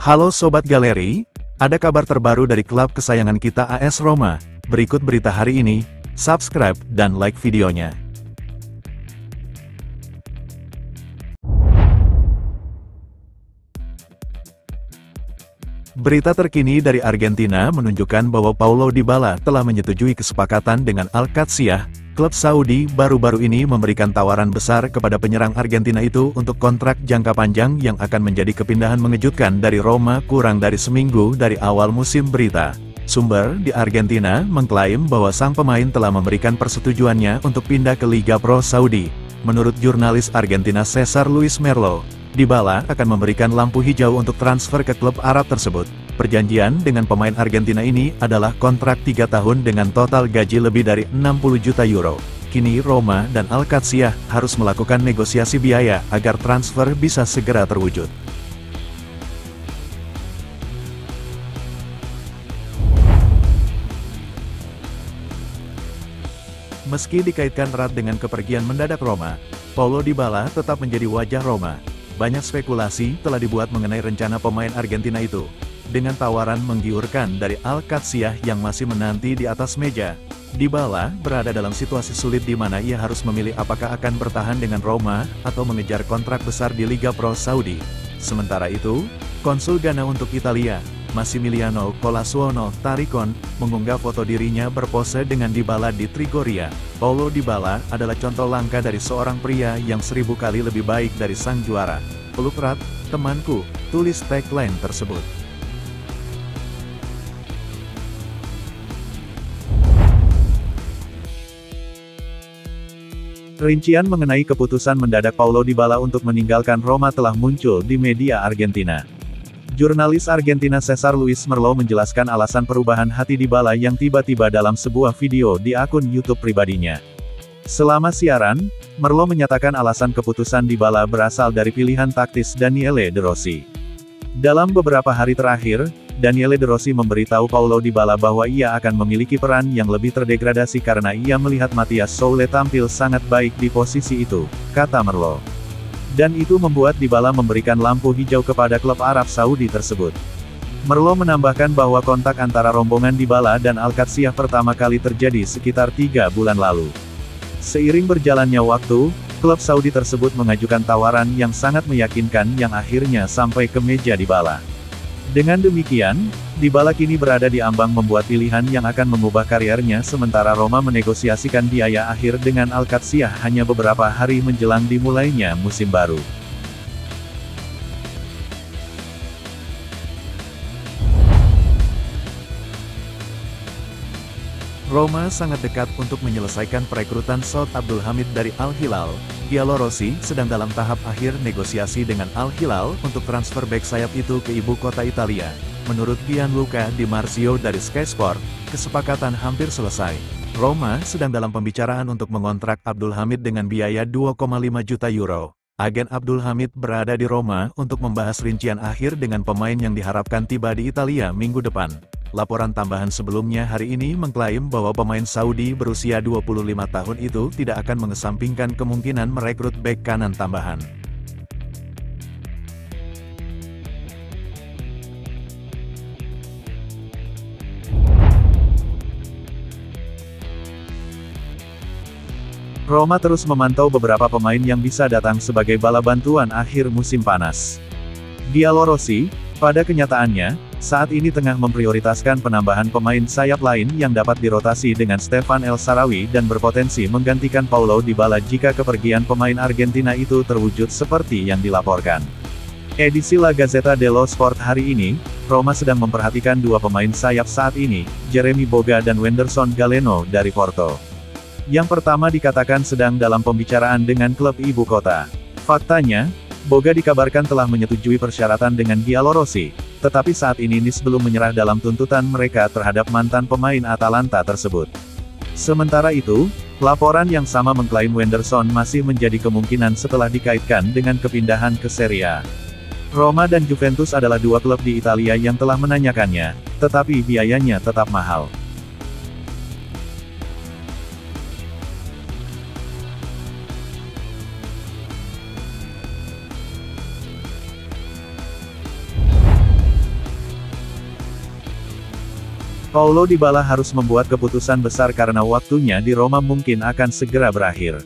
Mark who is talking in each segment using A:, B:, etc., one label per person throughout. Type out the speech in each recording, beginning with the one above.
A: Halo Sobat Galeri, ada kabar terbaru dari klub kesayangan kita AS Roma. Berikut berita hari ini, subscribe dan like videonya. Berita terkini dari Argentina menunjukkan bahwa Paulo Dybala telah menyetujui kesepakatan dengan Al-Qadsiah. Klub Saudi baru-baru ini memberikan tawaran besar kepada penyerang Argentina itu untuk kontrak jangka panjang yang akan menjadi kepindahan mengejutkan dari Roma kurang dari seminggu dari awal musim. Berita sumber di Argentina mengklaim bahwa sang pemain telah memberikan persetujuannya untuk pindah ke Liga Pro Saudi. Menurut jurnalis Argentina Cesar Luis Merlo, Dybala akan memberikan lampu hijau untuk transfer ke klub Arab tersebut. Perjanjian dengan pemain Argentina ini adalah kontrak 3 tahun dengan total gaji lebih dari 60 juta euro. Kini Roma dan Al-Qadsiah harus melakukan negosiasi biaya agar transfer bisa segera terwujud. Meski dikaitkan erat dengan kepergian mendadak Roma, Paulo Dybala tetap menjadi wajah Roma. Banyak spekulasi telah dibuat mengenai rencana pemain Argentina itu. Dengan tawaran menggiurkan dari Al-Qadsiah yang masih menanti di atas meja, Dybala berada dalam situasi sulit di mana ia harus memilih apakah akan bertahan dengan Roma atau mengejar kontrak besar di Liga Pro Saudi. Sementara itu, konsul Ghana untuk Italia, Massimiliano Colasuono Taricon, mengunggah foto dirinya berpose dengan Dybala di Trigoria. Paulo Dybala adalah contoh langka dari seorang pria yang 1000 kali lebih baik dari sang juara. "Peluk erat, temanku," tulis tagline tersebut. Rincian mengenai keputusan mendadak Paulo Dybala untuk meninggalkan Roma telah muncul di media Argentina. Jurnalis Argentina Cesar Luis Merlo menjelaskan alasan perubahan hati Dybala yang tiba-tiba dalam sebuah video di akun YouTube pribadinya. Selama siaran, Merlo menyatakan alasan keputusan Dybala berasal dari pilihan taktis Daniele De Rossi. Dalam beberapa hari terakhir, Daniele De Rossi memberitahu Paulo Dybala bahwa ia akan memiliki peran yang lebih terdegradasi karena ia melihat Matthias Soule tampil sangat baik di posisi itu, kata Merlo. Dan itu membuat Dybala memberikan lampu hijau kepada klub Arab Saudi tersebut. Merlo menambahkan bahwa kontak antara rombongan Dybala dan Al-Qadsiah pertama kali terjadi sekitar 3 bulan lalu. Seiring berjalannya waktu, klub Saudi tersebut mengajukan tawaran yang sangat meyakinkan yang akhirnya sampai ke meja Dybala. Dengan demikian, Dybala kini berada di ambang membuat pilihan yang akan mengubah karirnya sementara Roma menegosiasikan biaya akhir dengan Al-Qadsiah hanya beberapa hari menjelang dimulainya musim baru. Roma sangat dekat untuk menyelesaikan perekrutan Saud Abdul Hamid dari Al-Hilal. Giallorossi sedang dalam tahap akhir negosiasi dengan Al-Hilal untuk transfer bek sayap itu ke ibu kota Italia. Menurut Gianluca Di Marzio dari Sky Sport, kesepakatan hampir selesai. Roma sedang dalam pembicaraan untuk mengontrak Abdul Hamid dengan biaya 2,5 juta euro. Agen Abdul Hamid berada di Roma untuk membahas rincian akhir dengan pemain yang diharapkan tiba di Italia minggu depan. Laporan tambahan sebelumnya hari ini mengklaim bahwa pemain Saudi berusia 25 tahun itu tidak akan mengesampingkan kemungkinan merekrut bek kanan tambahan. Roma terus memantau beberapa pemain yang bisa datang sebagai bala bantuan akhir musim panas. Giallorossi, pada kenyataannya, saat ini tengah memprioritaskan penambahan pemain sayap lain yang dapat dirotasi dengan Stefan El Shaarawy dan berpotensi menggantikan Paulo Dybala jika kepergian pemain Argentina itu terwujud seperti yang dilaporkan. Edisi La Gazzetta dello Sport hari ini, Roma sedang memperhatikan 2 pemain sayap saat ini, Jeremy Boga dan Wenderson Galeno dari Porto. Yang pertama dikatakan sedang dalam pembicaraan dengan klub ibu kota. Faktanya, Boga dikabarkan telah menyetujui persyaratan dengan Giallorossi, tetapi saat ini Nice belum menyerah dalam tuntutan mereka terhadap mantan pemain Atalanta tersebut. Sementara itu, laporan yang sama mengklaim Wenderson masih menjadi kemungkinan setelah dikaitkan dengan kepindahan ke Serie A. Roma dan Juventus adalah 2 klub di Italia yang telah menanyakannya, tetapi biayanya tetap mahal. Paulo Dybala harus membuat keputusan besar karena waktunya di Roma mungkin akan segera berakhir.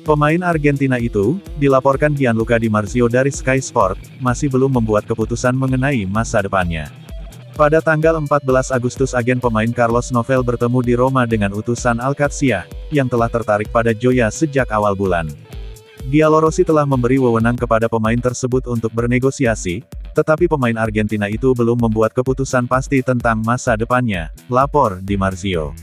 A: Pemain Argentina itu, dilaporkan Gianluca Di Marzio dari Sky Sport, masih belum membuat keputusan mengenai masa depannya. Pada tanggal 14 Agustus agen pemain Carlos Novel bertemu di Roma dengan utusan Alcacia, yang telah tertarik pada Joya sejak awal bulan. Giallorossi telah memberi wewenang kepada pemain tersebut untuk bernegosiasi, tetapi pemain Argentina itu belum membuat keputusan pasti tentang masa depannya, lapor Di Marzio.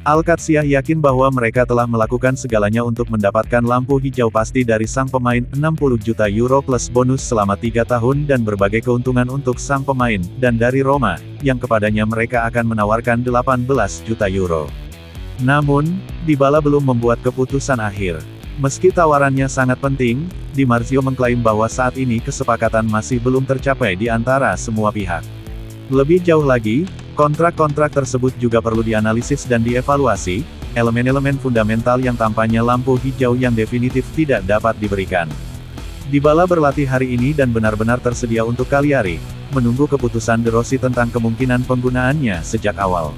A: Alcacia yakin bahwa mereka telah melakukan segalanya untuk mendapatkan lampu hijau pasti dari sang pemain, 60 juta euro plus bonus selama 3 tahun dan berbagai keuntungan untuk sang pemain, dan dari Roma, yang kepadanya mereka akan menawarkan 18 juta euro. Namun, Dybala belum membuat keputusan akhir. Meski tawarannya sangat penting, Di Marzio mengklaim bahwa saat ini kesepakatan masih belum tercapai di antara semua pihak. Lebih jauh lagi, kontrak-kontrak tersebut juga perlu dianalisis dan dievaluasi, elemen-elemen fundamental yang tampaknya lampu hijau yang definitif tidak dapat diberikan. Dybala berlatih hari ini dan benar-benar tersedia untuk Cagliari, menunggu keputusan De Rossi tentang kemungkinan penggunaannya sejak awal.